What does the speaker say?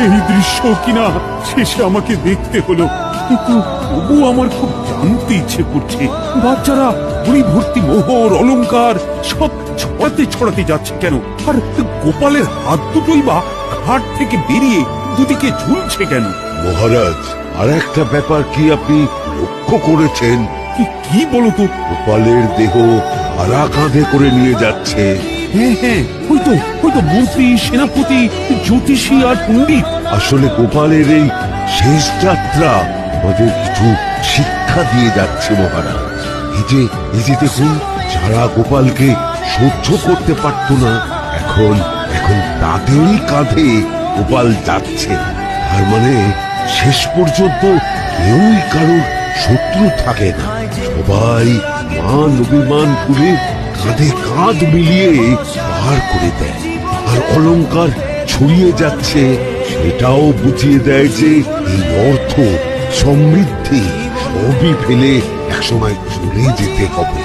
এই দৃশ্য কিনা শেষে আমাকে দেখতে হলো, কিন্তু তবু আমার খুব জানতে ইচ্ছে করছে বাচ্চারা বুড়ি ভর্তি মোহর অলংকার সব ছড়াতে যাচ্ছে কেন, আর গোপালের হাত দুটোই বা ঘাট থেকে বেরিয়ে দুদিকে ঝুলছে কেন? মহারাজ, আর একটা ব্যাপার কি আপনি লক্ষ্য করেছেন? কি বলো তো? গোপালের দেহ আরা কাঁধে করে নিয়ে যাচ্ছে। হ্যাঁ, ওই তো মন্ত্রী, সেনাপতি, জ্যোতিষী আর পণ্ডিত। আসলে গোপালের এই শেষ যাত্রা আমাদের কিছু শিক্ষা দিয়ে যাচ্ছে মহারাজ। এই যে দেখুন, যারা গোপালকে সহ্য করতে পারত না, এখন তাদেরই কাঁধে গোপাল যাচ্ছে। তার মানে শেষ পর্যন্ত কেউই কারোর শত্রু থাকে না, সবাই মান অভিমান ভুলে কাঁধে কাঁধ মিলিয়ে পার করে দেয়। আর অলংকার ছড়িয়ে যাচ্ছে, সেটাও বুঝিয়ে দেয় যে এই অর্থ সমৃদ্ধি সবই ফেলে একসময় চলে যেতে হবে।